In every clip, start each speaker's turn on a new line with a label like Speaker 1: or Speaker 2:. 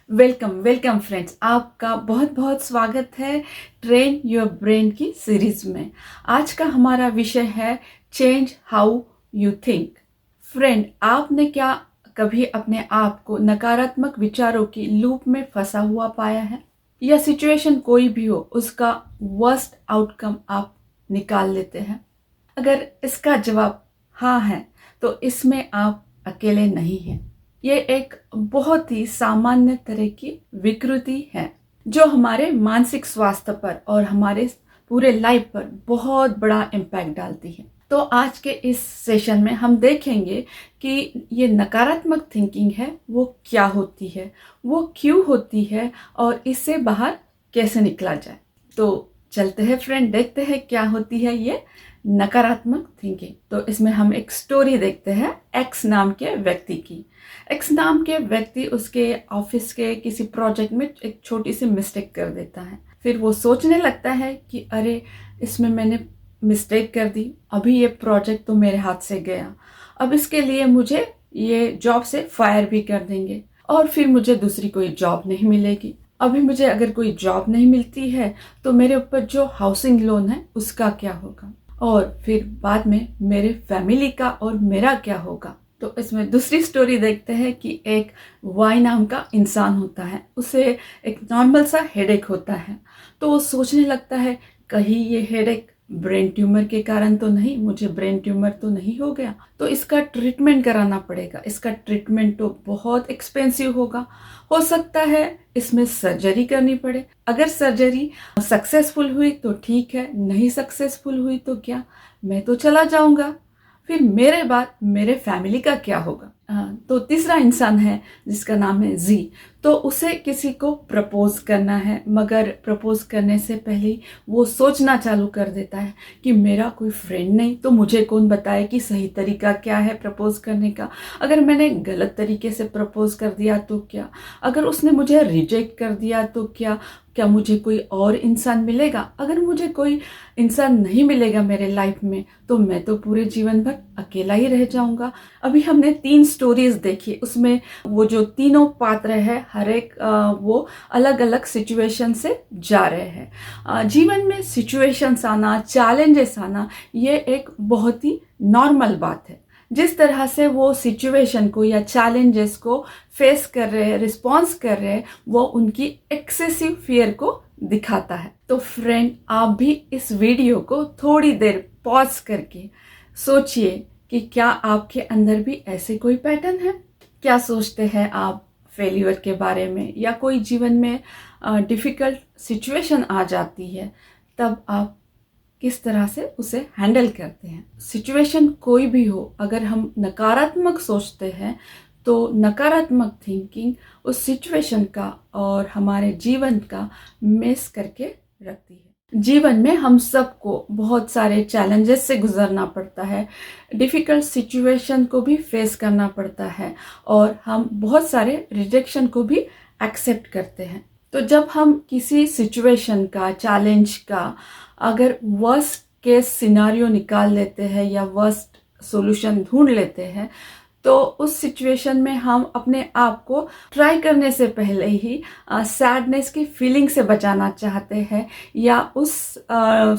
Speaker 1: Welcome welcome friends, आपका बहुत बहुत स्वागत है ट्रेन योर ब्रेन की सीरीज में। आज का हमारा विषय है change how you think. Friend, आपने क्या कभी अपने आप को नकारात्मक विचारों की लूप में फंसा हुआ पाया है? या सिचुएशन कोई भी हो, उसका वर्स्ट आउटकम आप निकाल लेते हैं? अगर इसका जवाब हाँ है तो इसमें आप अकेले नहीं हैं। ये एक बहुत ही सामान्य तरह की विकृति है जो हमारे मानसिक स्वास्थ्य पर और हमारे पूरे लाइफ पर बहुत बड़ा इम्पैक्ट डालती है। तो आज के इस सेशन में हम देखेंगे कि ये नकारात्मक थिंकिंग है वो क्या होती है, वो क्यों होती है और इससे बाहर कैसे निकला जाए। तो चलते हैं फ्रेंड, देखते हैं क्या होती है ये नकारात्मक थिंकिंग। तो इसमें हम एक स्टोरी देखते हैं एक्स नाम के व्यक्ति की। एक्स नाम के व्यक्ति उसके ऑफिस के किसी प्रोजेक्ट में एक छोटी सी मिस्टेक कर देता है। फिर वो सोचने लगता है कि अरे, इसमें मैंने मिस्टेक कर दी, अभी ये प्रोजेक्ट तो मेरे हाथ से गया, अब इसके लिए मुझे ये जॉब से फायर भी कर देंगे और फिर मुझे दूसरी कोई जॉब नहीं मिलेगी। अभी मुझे अगर कोई जॉब नहीं मिलती है तो मेरे ऊपर जो हाउसिंग लोन है उसका क्या होगा, और फिर बाद में मेरे फैमिली का और मेरा क्या होगा। तो इसमें दूसरी स्टोरी देखते हैं कि एक वाई नाम का इंसान होता है, उसे एक नॉर्मल सा हेडेक होता है। तो वो सोचने लगता है कहीं ये हेडेक ब्रेन ट्यूमर के कारण तो नहीं, मुझे ब्रेन ट्यूमर तो नहीं हो गया, तो इसका ट्रीटमेंट कराना पड़ेगा। इसका ट्रीटमेंट तो बहुत एक्सपेंसिव होगा, हो सकता है इसमें सर्जरी करनी पड़े। अगर सर्जरी सक्सेसफुल हुई तो ठीक है, नहीं सक्सेसफुल हुई तो क्या, मैं तो चला जाऊंगा, फिर मेरे बाद मेरे फैमिली का क्या होगा। तो तीसरा इंसान है जिसका नाम है जी। तो उसे किसी को प्रपोज करना है, मगर प्रपोज करने से पहले वो सोचना चालू कर देता है कि मेरा कोई फ्रेंड नहीं, तो मुझे कौन बताए कि सही तरीका क्या है प्रपोज करने का। अगर मैंने गलत तरीके से प्रपोज कर दिया तो क्या, अगर उसने मुझे रिजेक्ट कर दिया तो क्या, क्या मुझे कोई और इंसान मिलेगा? अगर मुझे कोई इंसान नहीं मिलेगा मेरे लाइफ में तो मैं तो पूरे जीवन भर अकेला ही रह जाऊंगा। अभी हमने 3 स्टोरीज देखी, उसमें वो जो तीनों पात्र है हर एक वो अलग अलग सिचुएशन से जा रहे हैं। जीवन में सिचुएशंस आना, चैलेंजेस आना, ये एक बहुत ही नॉर्मल बात है। जिस तरह से वो सिचुएशन को या चैलेंजेस को फेस कर रहे हैं, रिस्पॉन्स कर रहे हैं, वो उनकी एक्सेसिव फियर को दिखाता है। तो फ्रेंड, आप भी इस वीडियो को थोड़ी देर पॉज करके सोचिए कि क्या आपके अंदर भी ऐसे कोई पैटर्न है। क्या सोचते हैं आप फेल्यूर के बारे में, या कोई जीवन में डिफिकल्ट सिचुएशन आ जाती है तब आप किस तरह से उसे हैंडल करते हैं। सिचुएशन कोई भी हो, अगर हम नकारात्मक सोचते हैं तो नकारात्मक थिंकिंग उस सिचुएशन का और हमारे जीवन का मेस करके रखती है। जीवन में हम सबको बहुत सारे चैलेंजेस से गुजरना पड़ता है, डिफिकल्ट सिचुएशन को भी फेस करना पड़ता है, और हम बहुत सारे रिजेक्शन को भी एक्सेप्ट करते हैं। तो जब हम किसी सिचुएशन का, चैलेंज का अगर वर्स्ट केस सिनारियो निकाल लेते हैं या वर्स्ट सॉल्यूशन ढूंढ लेते हैं, तो उस सिचुएशन में हम अपने आप को ट्राई करने से पहले ही सैडनेस की फीलिंग से बचाना चाहते हैं, या उस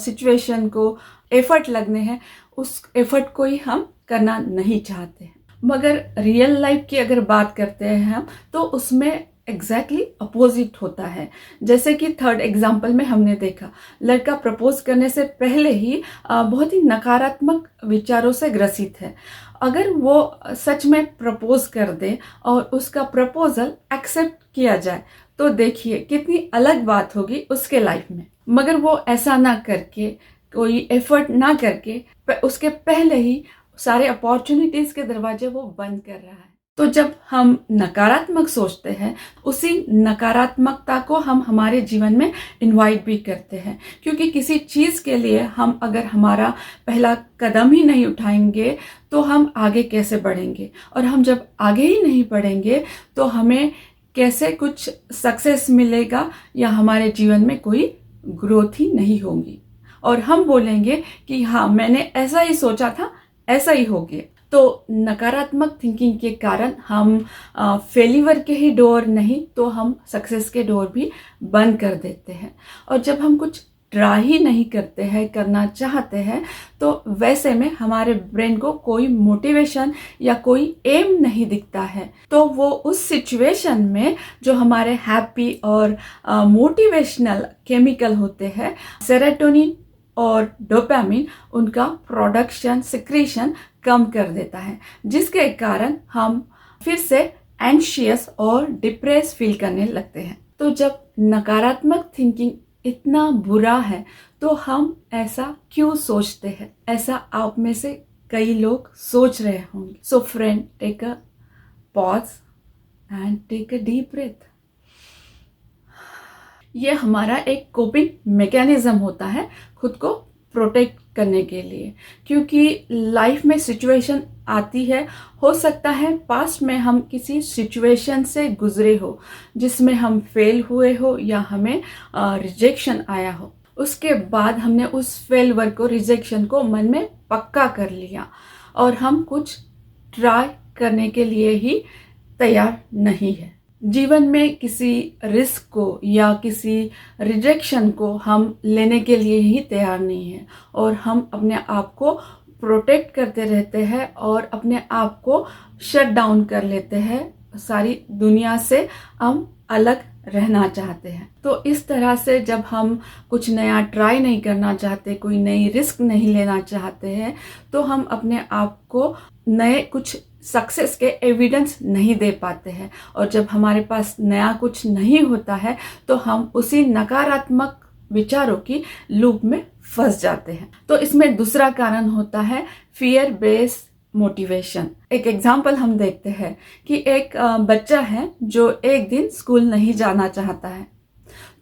Speaker 1: सिचुएशन को एफर्ट लगने हैं, उस एफर्ट को ही हम करना नहीं चाहते हैं। मगर रियल लाइफ की अगर बात करते हैं हम, तो उसमें एग्जैक्टली अपोजिट होता है। जैसे कि थर्ड एग्जाम्पल में हमने देखा, लड़का प्रपोज करने से पहले ही बहुत ही नकारात्मक विचारों से ग्रसित है। अगर वो सच में प्रपोज कर दे और उसका प्रपोजल एक्सेप्ट किया जाए तो देखिए कितनी अलग बात होगी उसके लाइफ में। मगर वो ऐसा ना करके, कोई एफर्ट ना करके, उसके पहले ही सारे अपॉर्चुनिटीज के दरवाजे वो बंद कर रहा है। तो जब हम नकारात्मक सोचते हैं, उसी नकारात्मकता को हम हमारे जीवन में इनवाइट भी करते हैं, क्योंकि किसी चीज़ के लिए हम अगर हमारा पहला कदम ही नहीं उठाएंगे तो हम आगे कैसे बढ़ेंगे, और हम जब आगे ही नहीं बढ़ेंगे तो हमें कैसे कुछ सक्सेस मिलेगा, या हमारे जीवन में कोई ग्रोथ ही नहीं होगी। और हम बोलेंगे कि हाँ, मैंने ऐसा ही सोचा था, ऐसा ही हो गया। तो नकारात्मक थिंकिंग के कारण हम फेलिवर के ही डोर नहीं तो हम सक्सेस के डोर भी बंद कर देते हैं। और जब हम कुछ ट्राई ही नहीं करते हैं, करना चाहते हैं, तो वैसे में हमारे ब्रेन को कोई मोटिवेशन या कोई एम नहीं दिखता है। तो वो उस सिचुएशन में जो हमारे हैप्पी और मोटिवेशनल केमिकल होते हैं, सेरोटोनिन और डोपामिन, उनका प्रोडक्शन सिक्रीशन कम कर देता है, जिसके कारण हम फिर से एंशियस और डिप्रेस फील करने लगते हैं। तो जब नकारात्मक थिंकिंग इतना बुरा है तो हम ऐसा क्यों सोचते हैं? ऐसा आप में से कई लोग सोच रहे होंगे। So friend, take a pause and take a deep breath. ये हमारा एक कोपिंग मैकेनिज्म होता है खुद को प्रोटेक्ट करने के लिए, क्योंकि लाइफ में सिचुएशन आती है। हो सकता है पास्ट में हम किसी सिचुएशन से गुजरे हो जिसमें हम फेल हुए हो या हमें रिजेक्शन आया हो। उसके बाद हमने उस फेलवर को, रिजेक्शन को मन में पक्का कर लिया और हम कुछ ट्राई करने के लिए ही तैयार नहीं है। जीवन में किसी रिस्क को या किसी रिजेक्शन को हम लेने के लिए ही तैयार नहीं है और हम अपने आप को प्रोटेक्ट करते रहते हैं और अपने आप को शट डाउन कर लेते हैं। सारी दुनिया से हम अलग रहना चाहते हैं। तो इस तरह से जब हम कुछ नया ट्राई नहीं करना चाहते, कोई नई रिस्क नहीं लेना चाहते हैं, तो हम अपने आप को नए कुछ सक्सेस के एविडेंस नहीं दे पाते हैं। और जब हमारे पास नया कुछ नहीं होता है तो हम उसी नकारात्मक विचारों की लूप में फंस जाते हैं। तो इसमें दूसरा कारण होता है फियर बेस्ड मोटिवेशन। एक एग्जाम्पल हम देखते हैं कि एक बच्चा है जो एक दिन स्कूल नहीं जाना चाहता है।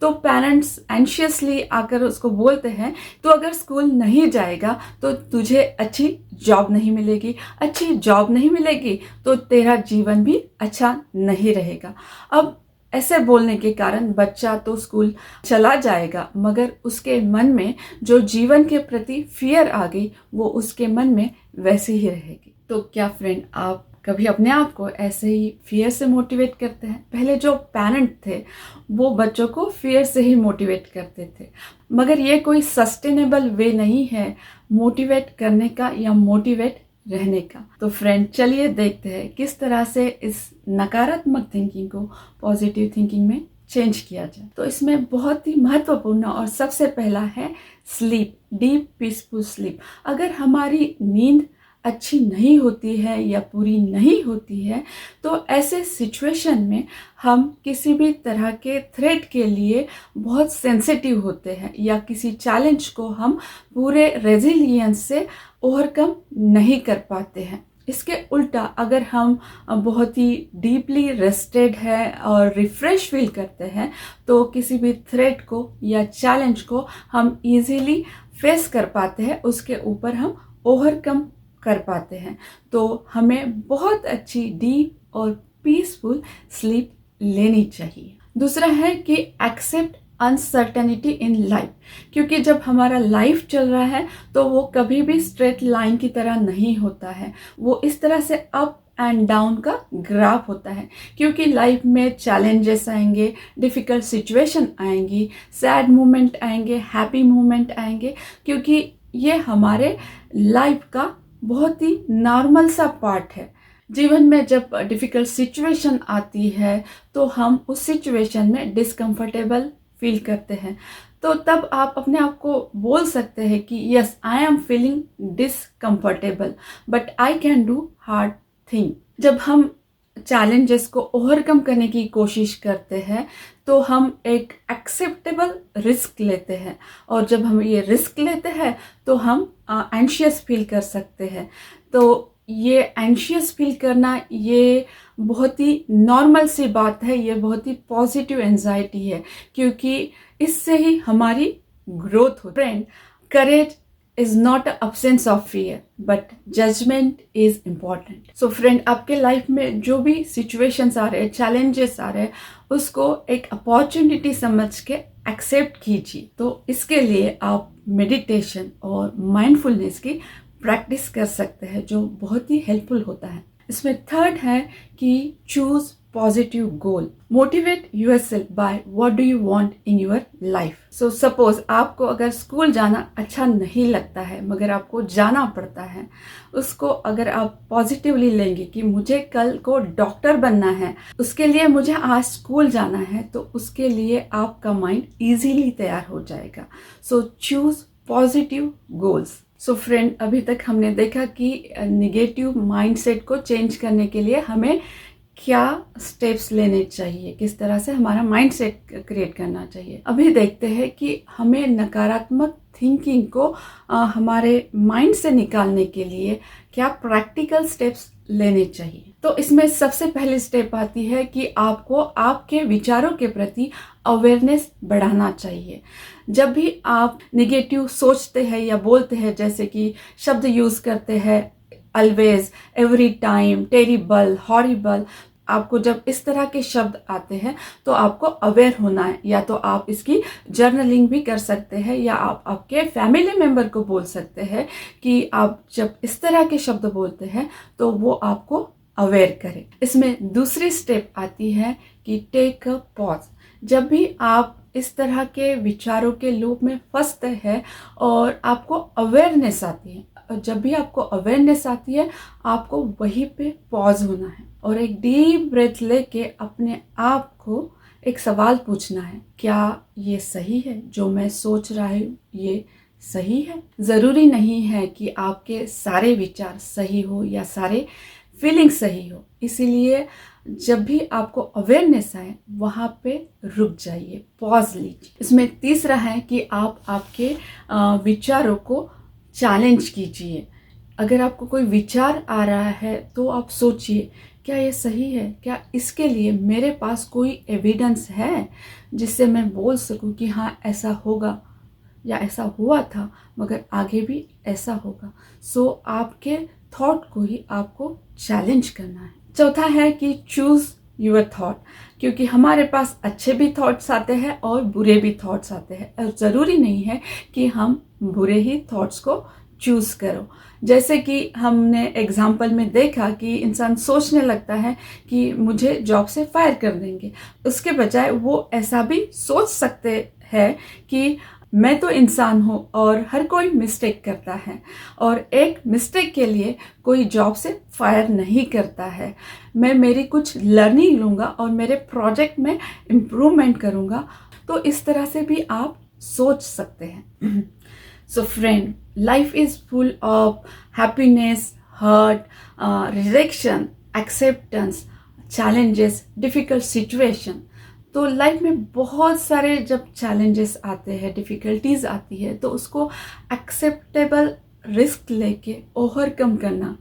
Speaker 1: तो पेरेंट्स एंशियसली आकर उसको बोलते हैं, तो अगर स्कूल नहीं जाएगा तो तुझे अच्छी जॉब नहीं मिलेगी, अच्छी जॉब नहीं मिलेगी तो तेरा जीवन भी अच्छा नहीं रहेगा। अब ऐसे बोलने के कारण बच्चा तो स्कूल चला जाएगा, मगर उसके मन में जो जीवन के प्रति फियर आ गई वो उसके मन में वैसे ही रहेगी। तो क्या फ्रेंड, आप कभी अपने आप को ऐसे ही फियर से मोटिवेट करते हैं? पहले जो पेरेंट थे वो बच्चों को फियर से ही मोटिवेट करते थे, मगर ये कोई सस्टेनेबल वे नहीं है मोटिवेट करने का या मोटिवेट रहने का। तो फ्रेंड, चलिए देखते हैं किस तरह से इस नकारात्मक थिंकिंग को पॉजिटिव थिंकिंग में चेंज किया जाए। तो इसमें बहुत ही महत्वपूर्ण और सबसे पहला है स्लीप, डीप पीसफुल स्लीप। अगर हमारी नींद अच्छी नहीं होती है या पूरी नहीं होती है तो ऐसे सिचुएशन में हम किसी भी तरह के थ्रेट के लिए बहुत सेंसिटिव होते हैं या किसी चैलेंज को हम पूरे रेजिलियंस से ओवरकम नहीं कर पाते हैं। इसके उल्टा अगर हम बहुत ही डीपली रेस्टेड है और रिफ्रेश फील करते हैं तो किसी भी थ्रेट को या चैलेंज को हम इजीली फेस कर पाते हैं, उसके ऊपर हम ओवरकम कर पाते हैं। तो हमें बहुत अच्छी डीप और पीसफुल स्लीप लेनी चाहिए। दूसरा है कि एक्सेप्ट अनसर्टेनिटी इन लाइफ, क्योंकि जब हमारा लाइफ चल रहा है तो वो कभी भी स्ट्रेट लाइन की तरह नहीं होता है, वो इस तरह से अप एंड डाउन का ग्राफ होता है। क्योंकि लाइफ में चैलेंजेस आएंगे, डिफिकल्ट सिचुएशन आएंगी, सैड मोमेंट आएंगे, हैप्पी मोमेंट आएंगे, क्योंकि ये हमारे लाइफ का बहुत ही नॉर्मल सा पार्ट है। जीवन में जब डिफिकल्ट सिचुएशन आती है तो हम उस सिचुएशन में डिस्कम्फर्टेबल फील करते हैं। तो तब आप अपने आप को बोल सकते हैं कि yes, I am feeling discomfortable but I can do hard thing. जब हम चैलेंजेस को ओवरकम करने की कोशिश करते हैं तो हम एक एक्सेप्टेबल रिस्क लेते हैं, और जब हम ये रिस्क लेते हैं तो हम एंशियस फील कर सकते हैं। तो ये एंशियस फील करना ये बहुत ही नॉर्मल सी बात है, ये बहुत ही पॉजिटिव एंजाइटी है, क्योंकि इससे ही हमारी ग्रोथ हो। Friend, courage is not an absence of fear but judgment is important. So friend, आपके लाइफ में जो भी situations आ रहे हैं, challenges आ रहे हैं, उसको एक opportunity समझ के एक्सेप्ट कीजिए। तो इसके लिए आप मेडिटेशन और माइंडफुलनेस की प्रैक्टिस कर सकते हैं, जो बहुत ही हेल्पफुल होता है। इसमें थर्ड है कि choose positive goal, motivate yourself by what do you want in your life. So suppose आपको अगर स्कूल जाना अच्छा नहीं लगता है मगर आपको जाना पड़ता है, उसको अगर आप पॉजिटिवली लेंगे कि मुझे कल को डॉक्टर बनना है, उसके लिए मुझे आज स्कूल जाना है, तो उसके लिए आपका माइंड इजीली तैयार हो जाएगा। So choose positive goals. So friend, अभी तक हमने देखा कि निगेटिव माइंडसेट को चेंज करने के लिए हमें क्या स्टेप्स लेने चाहिए, किस तरह से हमारा माइंडसेट क्रिएट करना चाहिए। अभी देखते हैं कि हमें नकारात्मक थिंकिंग को हमारे माइंड से निकालने के लिए क्या प्रैक्टिकल स्टेप्स लेने चाहिए। तो इसमें सबसे पहली स्टेप आती है कि आपको आपके विचारों के प्रति अवेयरनेस बढ़ाना चाहिए। जब भी आप निगेटिव सोचते हैं या बोलते हैं, जैसे कि शब्द यूज करते हैं always, every time, terrible, horrible, आपको जब इस तरह के शब्द आते हैं तो आपको अवेयर होना है। या तो आप इसकी जर्नलिंग भी कर सकते हैं, या आप आपके फैमिली मेंबर को बोल सकते हैं कि आप जब इस तरह के शब्द बोलते हैं तो वो आपको अवेयर करे। इसमें दूसरी स्टेप आती है कि टेक अ पॉज। जब भी आप इस तरह के विचारों के लूप में फंसते हैं और आपको अवेयरनेस आती है, जब भी आपको अवेयरनेस आती है, आपको वहीं पे पॉज होना है और एक डीप ब्रेथ लेके अपने आप को एक सवाल पूछना है, क्या ये सही है? जो मैं सोच रहा हूँ ये सही है? जरूरी नहीं है कि आपके सारे विचार सही हो या सारे फीलिंग सही हो, इसीलिए जब भी आपको अवेयरनेस आए वहां पे रुक जाइए, पॉज लीजिए। इसमें तीसरा है कि आप आपके विचारों को चैलेंज कीजिए। अगर आपको कोई विचार आ रहा है तो आप सोचिए, क्या ये सही है? क्या इसके लिए मेरे पास कोई एविडेंस है जिससे मैं बोल सकूं कि हाँ ऐसा होगा या ऐसा हुआ था मगर आगे भी ऐसा होगा। सो आपके थॉट को ही आपको चैलेंज करना है। चौथा है कि चूज योर थॉट, क्योंकि हमारे पास अच्छे भी थॉट्स आते हैं और बुरे भी थॉट्स आते हैं, और ज़रूरी नहीं है कि हम बुरे ही थॉट्स को चूज करो। जैसे कि हमने एग्जाम्पल में देखा कि इंसान सोचने लगता है कि मुझे जॉब से फायर कर देंगे, उसके बजाय वो ऐसा भी सोच सकते हैं कि मैं तो इंसान हूँ और हर कोई मिस्टेक करता है, और एक मिस्टेक के लिए कोई जॉब से फायर नहीं करता है। मैं मेरी कुछ लर्निंग लूँगा और मेरे प्रोजेक्ट में इम्प्रूवमेंट करूँगा। तो इस तरह से भी आप सोच सकते हैं। So friend, life is full of happiness, hurt, rejection, acceptance, challenges, difficult situation. तो लाइफ में बहुत सारे जब चैलेंजेस आते हैं, डिफिकल्टीज आती है, तो उसको एक्सेप्टेबल रिस्क लेके ओवरकम करना।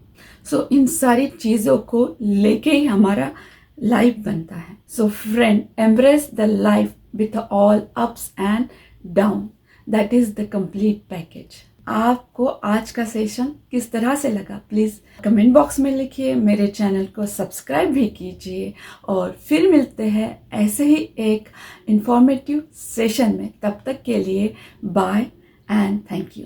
Speaker 1: सो इन सारी चीज़ों को लेके ही हमारा लाइफ बनता है। So friend, embrace the life with all ups and down, that is the complete package. आपको आज का सेशन किस तरह से लगा, प्लीज़ कमेंट बॉक्स में लिखिए, मेरे चैनल को सब्सक्राइब भी कीजिए, और फिर मिलते हैं ऐसे ही एक इंफॉर्मेटिव सेशन में। तब तक के लिए बाय एंड थैंक यू।